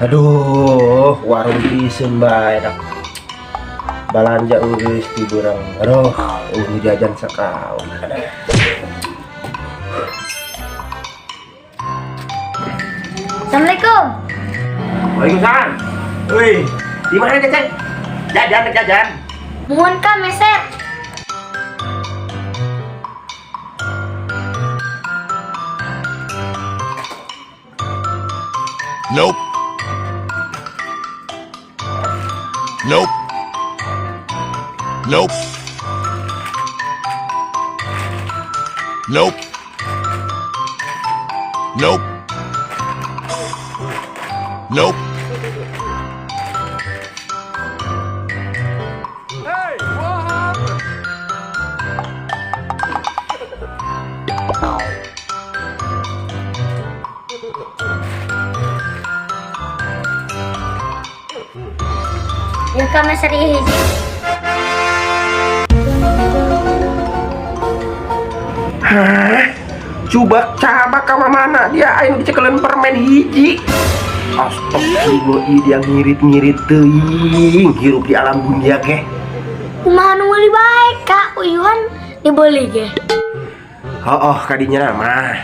Aduh, warung pisan bae dak. Balanja geus ti urang. Aduh, jajan sakaon. Assalamualaikum. Waalaikumsalam. Woi, di mana jajan? Jajan. Mohon ka meser. Nope. Nope. Nope. Nope. Nope. Nope. Hey, what happened? Yung ka meser hiji. Hah? Coba cabak ka mana dia ayo dicekelin permen hiji. Astagfirullah, dia ngirit-ngirit teuing hirup di alam dunia ge. Kumaha nu meuli bae Kak Uyuhan dibeli ge. Oh, kadinya mah.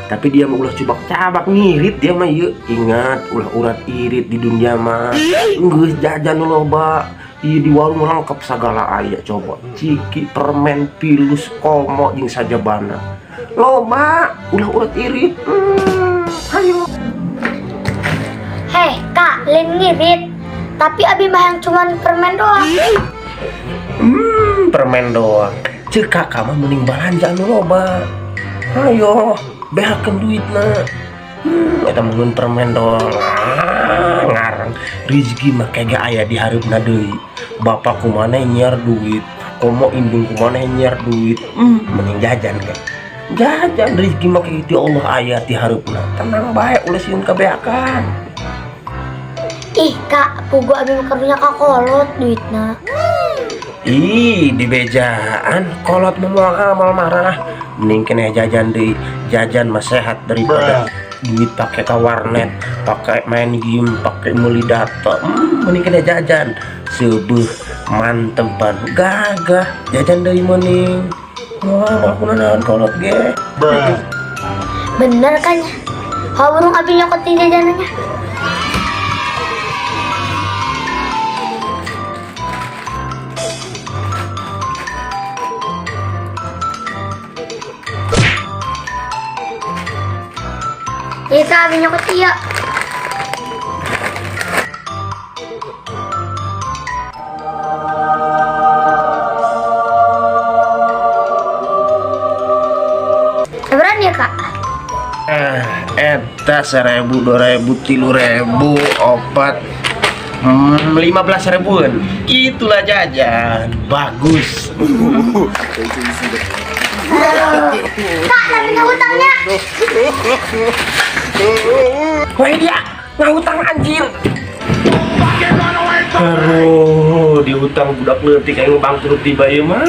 Tapi dia mah ulah coba cabak ngirit dia mah yeuh. Ingat ulah urat irit di dunia mah. Geus jajan loba. Iya di warung lengkap segala aya coba. Ciki, permen, pilus, komo jeung sajabana. Loba ulah urat irit. Ayo. Hei Kak, lain ngirit. Tapi abi mah yang cuman permen doang. Permen doang. Cek kakak mah mending balanja anu loba. Ayo, behakeun duitna. Eta mun permen doang. Ngarang rezeki mah kagak aya di hareupna deui. Bapak kumaneh nyiar duit, komo indung kumaneh nyiar duit. Mending jajan kan. Jajan rezeki mah kitu Allah aya di hareupna. Tenang bae ulah sieun kabeakan. Ih Kak, pugu abi mah karunya kakolot duitna. Ih, di bejaan kolot memuang amal marah. Mending kena jajan deui. Jajan mah sehat daripada duit pakai ke warnet, pakai main game, pakai meuli data. Mending kena jajan. Sebuh mantepan gagah jajan deui mending. Wah, makunaon kolot ge. Bener kan ya? Haburung abi nyokotin jajanannya. Iya Kak, abi nyokot iya. Seberapa ya Kak? Eta 1.000, 2.000, 3.000, opat 15.000-an. Itulah jajan bagus. Kak, tapi ngutangnya. Woi dia ngutang anjir. Aduh, diutang budak leutik aing bangkrut tiba ieu mah.